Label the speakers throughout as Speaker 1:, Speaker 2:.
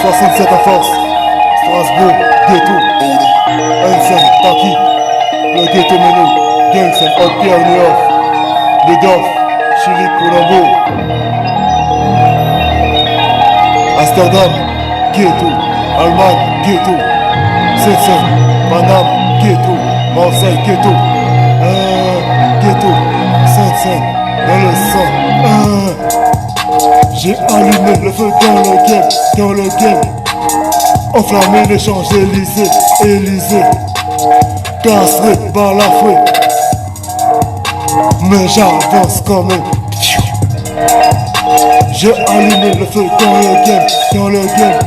Speaker 1: 67 en force, Strasbourg, ghetto, Einstein, Taki, le ghetto Meno, Gensen, Haute-Pierre, New-York, Ledorf, Chili, Colombo, Amsterdam, ghetto, Allemagne, ghetto, Seine, Paname, ghetto, Marseille, ghetto, ghetto, Seine, dans le sang, j'ai allumé le feu dans le game, enflammé les Champs-Élysées, Élysées, castré par la fouet, mais j'avance quand même. J'ai allumé le feu dans le game,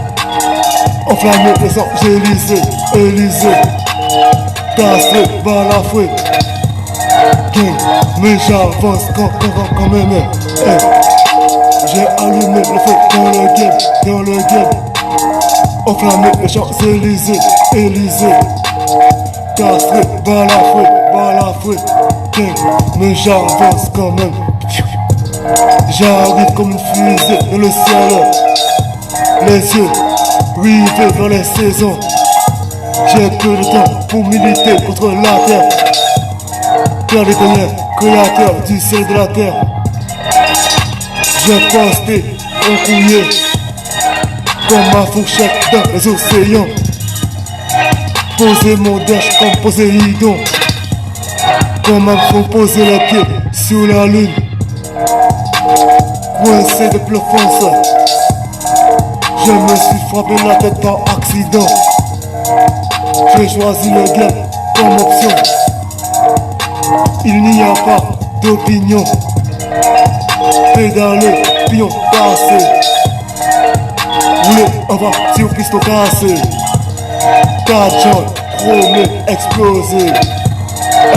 Speaker 1: enflammé les Champs-Élysées, Élysées, castré par la fouet, mais j'avance quand même. J'ai allumé le feu dans le game, enflammé les Champs-Élysées, Élysées, castré par la fouet, mais j'avance quand même. J'arrive comme une fusée dans le ciel, les yeux rivés dans les saisons. J'ai peu de temps pour militer contre la terre, car les derniers créateurs du ciel et de la terre. J'ai posté encouillé comme ma fourchette dans les océans. Poser mon dash comme Poséidon, comme un fond poser les pieds sur la lune. Coincé de plafond, je me suis frappé la tête par accident. J'ai choisi le game comme option. Il n'y a pas d'opinion. Pédaler, pion cassé. Rouler en voiture, piston cassé. 4 jambes, chromé, explosé.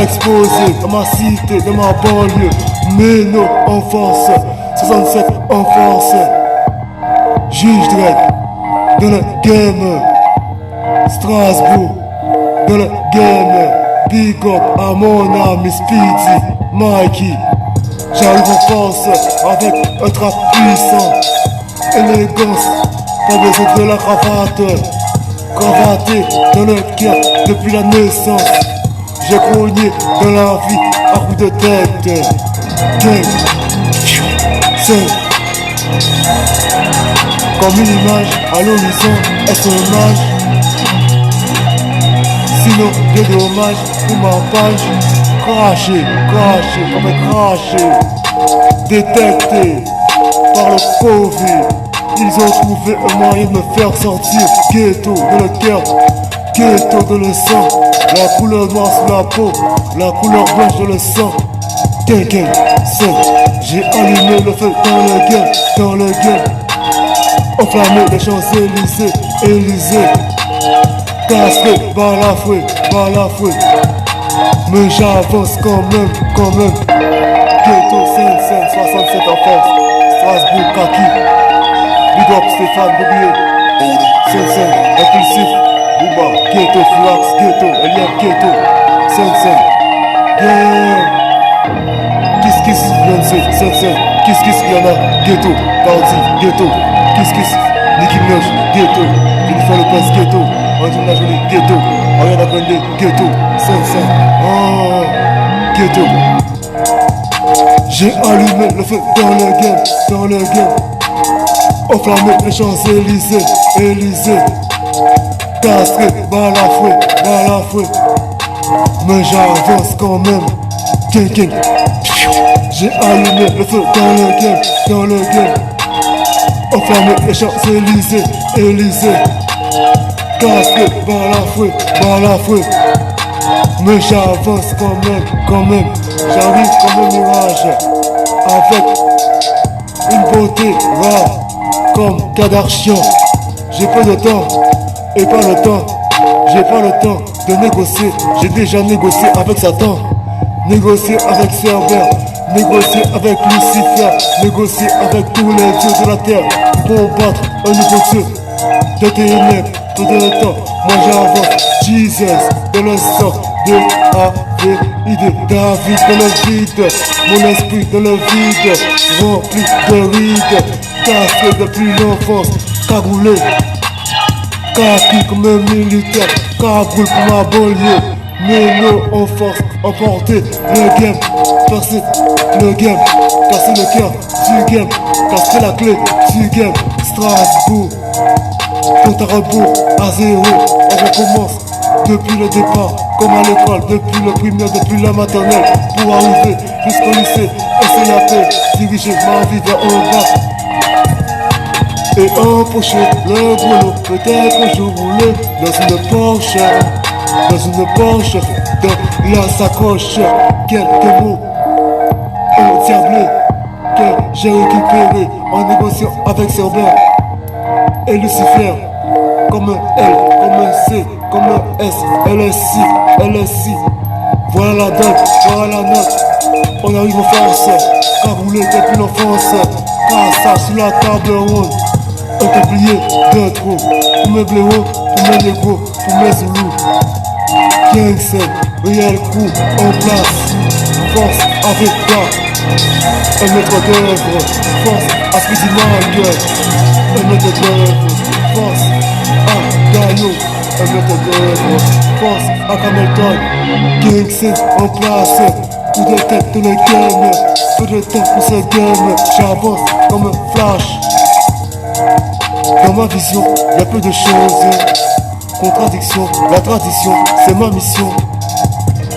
Speaker 1: Exposé dans ma cité, dans ma banlieue. Meno en force, 67 en force. Juge Dredd dans le game. Strasbourg dans le game. Big up à mon ami Speedy, Mikey. J'arrive en force avec un trap puissant. Élégance, pas besoin de la cravate. Cravaté dans le cœur depuis la naissance. J'ai grogné dans la vie à coups de tête. Gang, c'est comme une image à l'horizon, est-ce un hommage? Sinon, des dommages pour ma page. Craché, détecté par le Covid. Ils ont trouvé un moyen de me faire sortir. Ghetto dans le cœur, ghetto dans le sang. La couleur noire sur la peau, la couleur blanche dans le sang. Gang, c'est, j'ai allumé le feu dans le game. Enflammé les Champs-Élysées, Élysées. Castré par la fouet, mais j'avance quand même. Ghetto, Seine, 67 en force, Strasbourg, Kaki. Big up Stéphane, Boubier, Seine, impulsif, Bouba, Ghetto, Flax, Ghetto, Eliab, Ghetto, Seine, yeah. Kiss, Beyoncé, Seine, Kiss, Rihanna, Ghetto, Cardi, Ghetto, Kiss, Nicki Minaj, Ghetto, Jennifer Lopez, Ghetto, Angelina Jolie, Ghetto, Ariana Grande, Ghetto, Seine, Ghetto. J'ai allumé le feu dans le game. Enflammé les Champs-Élysées, Élysées. Castré par la fouet, mais j'avance quand même. Gang. J'ai allumé le feu dans le game. Enflammé les Champs-Élysées, Élysées. Castré par la fouet, mais j'avance quand même. J'arrive comme un mirage, avec une beauté rare, comme Kardashian. J'ai pas de temps, et pas le temps. J'ai pas le temps de négocier. J'ai déjà négocié avec Satan, négocié avec Cerbère, négocié avec Lucifer, négocié avec tous les dieux de la terre pour battre un nouveau dieu de ténèbres tout le temps. Moi j'avance, Jesus, dans le sang de A.V.I.D. David dans le vide, mon esprit dans le vide, rempli de rides, cassé depuis l'enfance, cagoulé, kaki comme un militaire, cagoule pour ma banlieue. Mélo en force, emporter le game, percer le game, casser le cœur du game, casser la clé du game. Strasbourg, compte à rebours, à zéro, on recommence depuis le départ, comme à l'école, depuis le primaire, depuis la maternelle, pour arriver jusqu'au lycée, essayer la paix, diriger ma vie vers en bas. Et empocher le boulot, peut-être que je roulais dans une Porsche, dans la sacoche, quelques mots au diablé que j'ai récupéré en négociant avec Cerbère et Lucifer, comme un L, comme un C, comme un S, LSI, LSI. Voilà la donne, voilà la note. On arrive en force, cagoulé depuis l'enfance, cassage sur la table ronde. Un templier de trop, pour mes blaireaux, pour mes négros, pour mes zoulous. Gangster, réel coup en place, force avec toi. Un maître d'œuvre, force à Speedy Mac. Un maître d'œuvre, force à Gaillot. Un maître d'œuvre, force à Camelton. Gangster en place, coup de tête dans le game. Peu de temps pour ce game, j'avance comme un flash. Dans ma vision, y'a peu de choses. Contradiction, la tradition, c'est ma mission.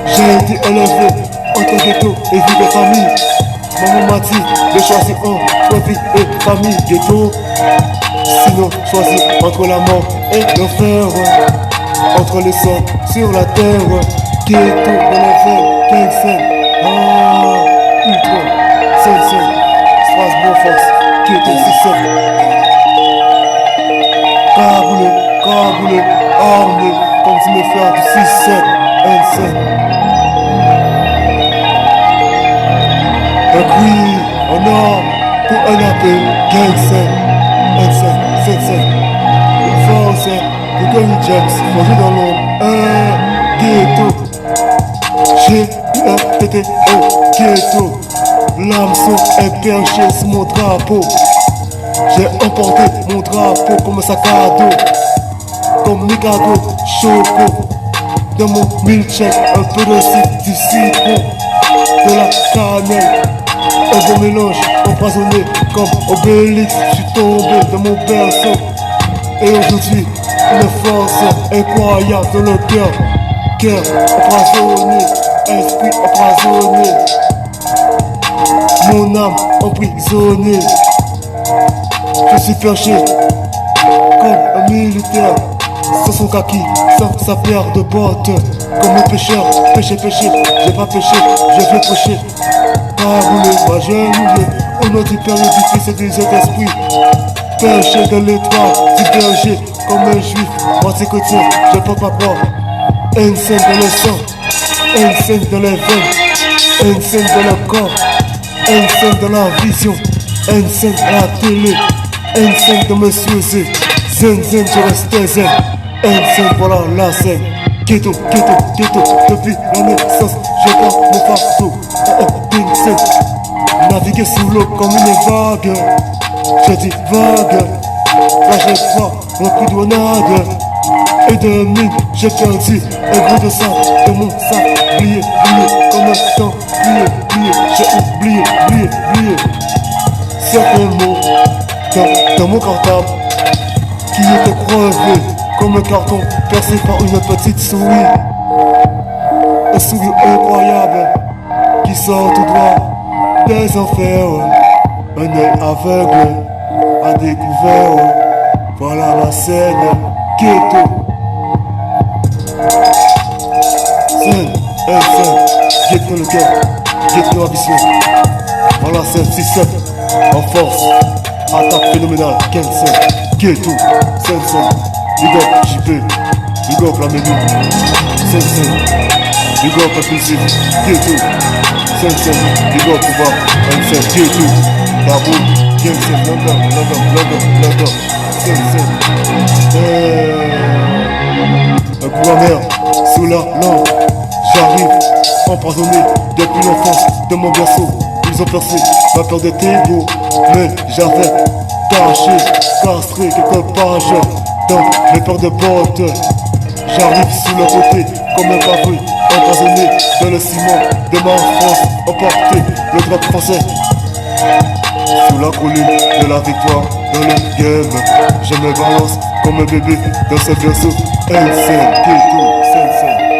Speaker 1: J'ai été élevé entre ghetto et vie de famille. Maman m'a dit de choisir entre vie et famille. Ghetto, sinon choisir entre la mort et l'enfer. Entre les sangs sur la terre. Ghetto dans les veines, Kingston. Ultra, Sensen, Strasbourg Force, Ghetto 6-7. Cagoulé, armé, comme tu me fais du 6-7, 1-7. Un cri en or pour un appel, gang 7, 1-7, 7-7. Une force pour Gary James, manger dans l'ombre, ghetto. G-U-R-T-T-O, ghetto. L'hameçon est perché sur mon drapeau. J'ai emporté mon drapeau comme un sac à dos. Comme Mikado, Choco. Dans mon milkshake, un peu de sucre, du citron, de la cannelle. Un bon mélange, empoisonné comme Obélix. J'suis tombé dans mon berceau. Et aujourd'hui, une force incroyable dans le cœur. Cœur empoisonné, esprit empoisonné. Mon âme emprisonnée. Je suis perché comme un militaire. Sans son kaki, sans sa paire de bottes. Comme un pêcheur, pêcher, j'ai pas pêché, je vais pêcher. Pas rouler, pas genouiller. Au nom du Père, du Fils et du Saint-Esprit. Pêcher de l'étoile, du berger, comme un juif. Moitié côtier, je peux pas boire. Une scène dans le sang, une scène dans les veines, une scène dans le corps, une scène dans la vision, une scène à la télé, une scène dans Monsieur Z. Zen, je reste zen. N5, voilà la scène. Ghetto, depuis la naissance, je prends mon fardeau. Naviguer sous l'eau comme une vague. Je dis vague, trajectoire, repris-douanade. Et de mine, j'ai perdu un gros de sable de mon sac. Plié, comme un temps, plié, j'ai oublié. Certains mots dans mon cartable qui était crevé comme un carton percé par une petite souris. Un sourire incroyable qui sort tout droit des enfers. Un œil aveugle à découvert. Voilà la scène ghetto. Scène, ghetto le cœur, ghetto la vision. Voilà scène 6-7 en force. Attaque phénoménale, 15 ghetto, Sensen, big up JP, big up la menu, Sensen, big up impulsif, ghetto, Sensen, big up pouvoir, Sensen, ghetto, Daboul, Jensen, London, Sensen, un coup à mer, sous la lampe, j'arrive, empoisonné depuis l'enfance de mon berceau. Ils ont percé ma peur d'être égaux, mais j'avais caché, castré quelque pages dans mes paires de bottes. J'arrive sous le côté comme un pavé empoisonné dans le ciment de ma France, emporté le drapeau français sous la colline de la victoire dans le game. Je me balance comme un bébé dans ce berceau. Insane, K2, Sensei.